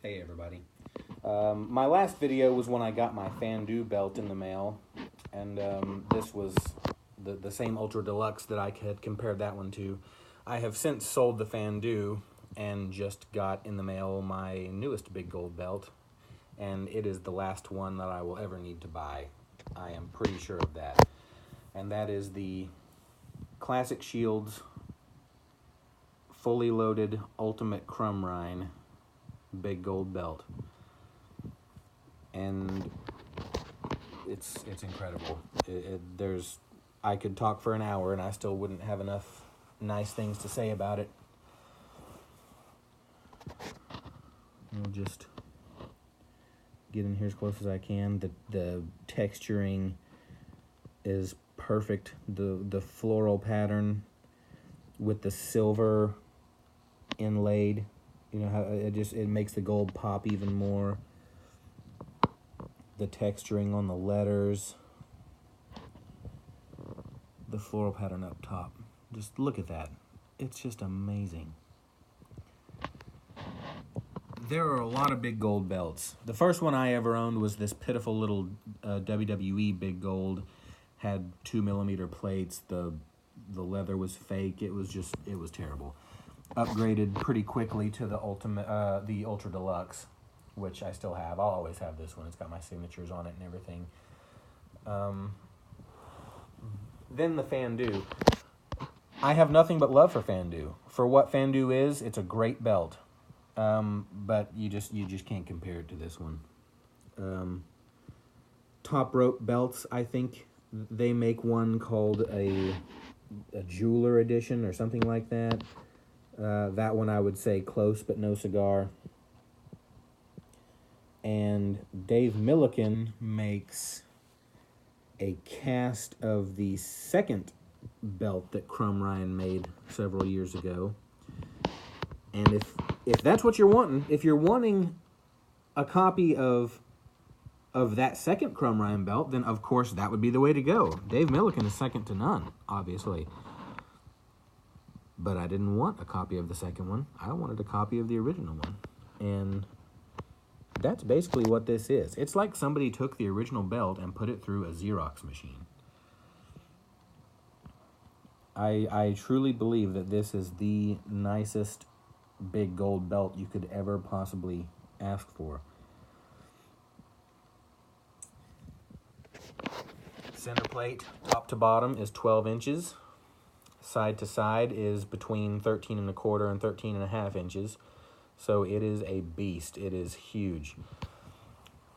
Hey everybody. My last video was when I got my Fandu belt in the mail, and this was the same Ultra Deluxe that I had compared that one to. I have since sold the Fandu and just got in the mail my newest big gold belt, and it is the last one that I will ever need to buy. I am pretty sure of that. And that is the Classic Shields fully loaded Ultimate Crumrine big gold belt, and it's incredible. I could talk for an hour and I still wouldn't have enough nice things to say about it. I'll just get in here as close as I can. The texturing is perfect. The floral pattern with the silver inlaid, you know how it makes the gold pop even more. The texturing on the letters, the floral pattern up top. Just look at that. It's just amazing. There are a lot of big gold belts. The first one I ever owned was this pitiful little WWE big gold. Had 2mm plates. The leather was fake. It was terrible. Upgraded pretty quickly to the the Ultra Deluxe, which I still have. I'll always have this one. It's got my signatures on it and everything. Then the Fandu. I have nothing but love for Fandu. For what Fandu is, it's a great belt. But you just can't compare it to this one. Top Rope belts, I think they make one called a jeweler edition or something like that. That one I would say close but no cigar. And Dave Milliken makes a cast of the second belt that Crumrine made several years ago. And if that's what you're wanting, if you're wanting a copy of that second Crumrine belt, then of course that would be the way to go. Dave Milliken is second to none, obviously. But I didn't want a copy of the second one. I wanted a copy of the original one. And that's basically what this is. It's like somebody took the original belt and put it through a Xerox machine. I truly believe that this is the nicest big gold belt you could ever possibly ask for. Center plate, top to bottom, is 12 inches. Side to side is between 13 1/4 and 13 1/2 inches. So it is a beast. It is huge.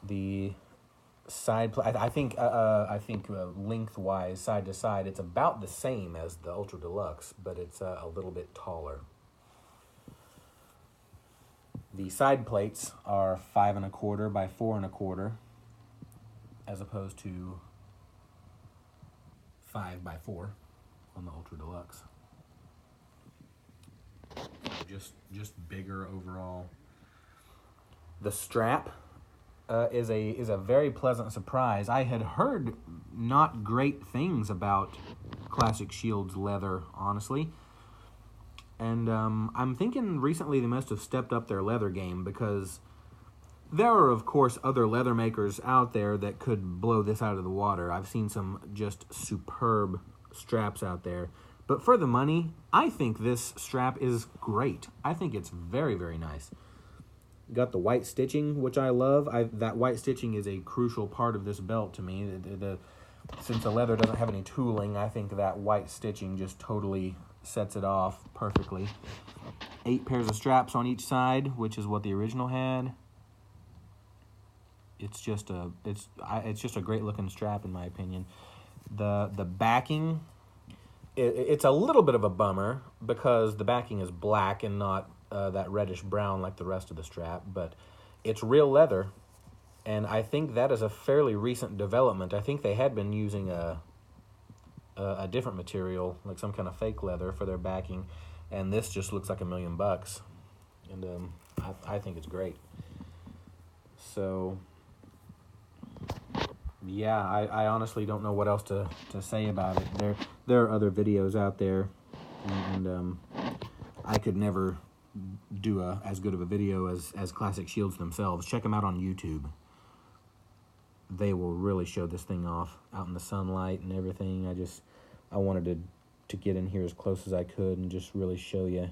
The side plate, I think lengthwise, side to side, it's about the same as the Ultra Deluxe, but it's a little bit taller. The side plates are 5 1/4 by 4 1/4, as opposed to 5 by 4 on the Ultra Deluxe. Just bigger overall. The strap is a very pleasant surprise. I had heard not great things about Classic Shields leather, honestly. And I'm thinking recently they must have stepped up their leather game, because there are, of course, other leather makers out there that could blow this out of the water. I've seen some just superb straps out there. But for the money, I think this strap is great. I think it's very, very nice. Got the white stitching, which I love. That white stitching is a crucial part of this belt to me. Since the leather doesn't have any tooling, I think that white stitching just totally sets it off perfectly. 8 pairs of straps on each side, which is what the original had. It's just a great looking strap in my opinion. The backing, it's a little bit of a bummer because the backing is black and not that reddish brown like the rest of the strap, but it's real leather, and I think that is a fairly recent development. I think they had been using a different material, like some kind of fake leather, for their backing, and this just looks like $1 million, and I think it's great. So yeah, I honestly don't know what else to say about it. There are other videos out there, and I could never do as good of a video as Classic Shields themselves. Check them out on YouTube. They will really show this thing off out in the sunlight and everything. I wanted to get in here as close as I could and just really show you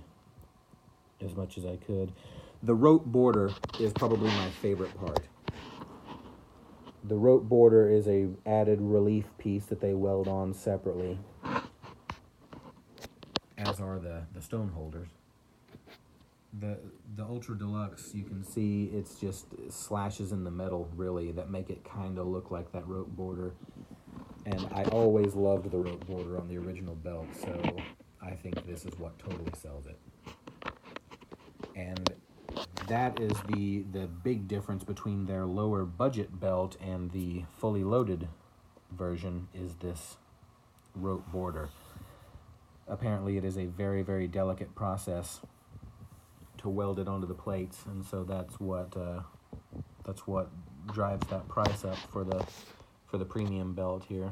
as much as I could. The rope border is probably my favorite part. The rope border is a added relief piece that they weld on separately, as are the stone holders. The Ultra Deluxe, you can see it's just slashes in the metal, really, that make it kind of look like that rope border. And I always loved the rope border on the original belt, so I think this is what totally sells it. And that is the big difference between their lower budget belt and the fully loaded version, is this rope border. Apparently it is a very, very delicate process to weld it onto the plates, and so that's what drives that price up for the premium belt here.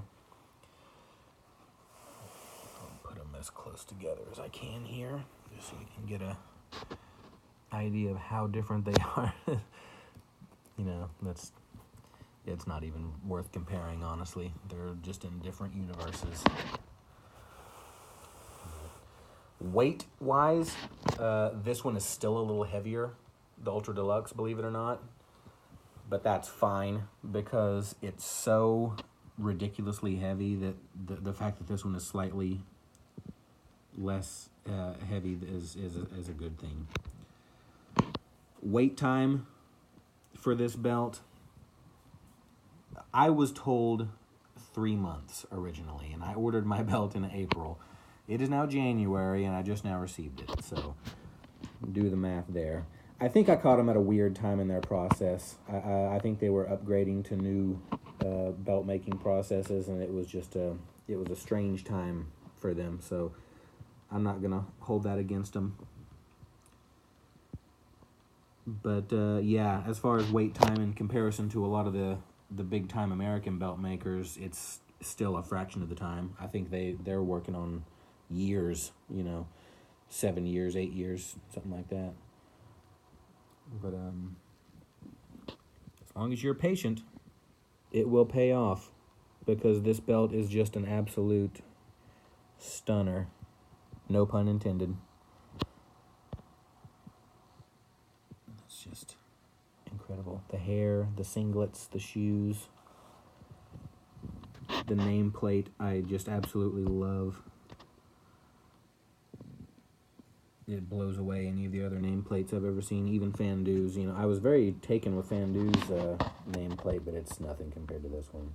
I'll put them as close together as I can here, just so you can get a idea of how different they are. You know, it's not even worth comparing, honestly. They're just in different universes. Weight-wise, this one is still a little heavier, the Ultra Deluxe, believe it or not. But that's fine, because it's so ridiculously heavy that the fact that this one is slightly less heavy is a good thing. Wait time for this belt, I was told 3 months originally, and I ordered my belt in April. It is now January, and I just now received it, so do the math there. I think I caught them at a weird time in their process. I think they were upgrading to new belt making processes, and it was just a strange time for them, so I'm not gonna hold that against them. But yeah, as far as wait time in comparison to a lot of the big time American belt makers, it's still a fraction of the time. I think they're working on years, 7 years, 8 years, something like that. But as long as you're patient, it will pay off, because this belt is just an absolute stunner. No pun intended. It's just incredible. The hair, the singlets, the shoes, the nameplate, I just absolutely love. It blows away any of the other nameplates I've ever seen, even Fandu's. I was very taken with Fandu's nameplate, but it's nothing compared to this one.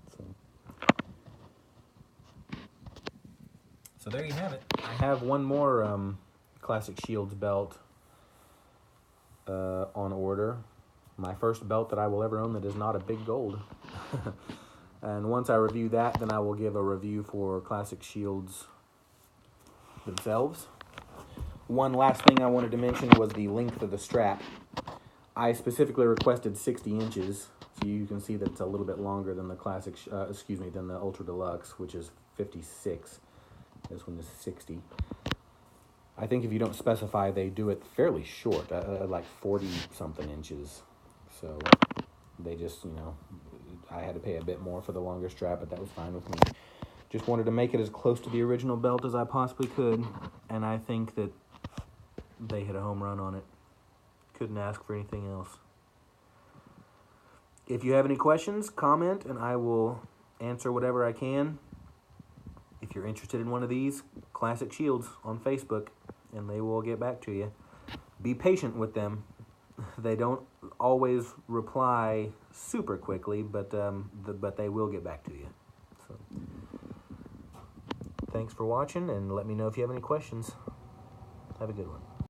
So there you have it. I have one more Classic Shields belt on order. My first belt that I will ever own that is not a big gold. And once I review that, then I will give a review for Classic Shields themselves. One last thing I wanted to mention was the length of the strap. I specifically requested 60 inches, so you can see that it's a little bit longer than the than the Ultra Deluxe, which is 56. This one is 60. I think if you don't specify, they do it fairly short, like 40-something inches. So they just, I had to pay a bit more for the longer strap, but that was fine with me. Just wanted to make it as close to the original belt as I possibly could, and I think that they hit a home run on it. Couldn't ask for anything else. If you have any questions, comment, and I will answer whatever I can. If you're interested in one of these, Classic Shields on Facebook, and they will get back to you. Be patient with them. They don't always reply super quickly, but they will get back to you. So, thanks for watching, and let me know if you have any questions. Have a good one.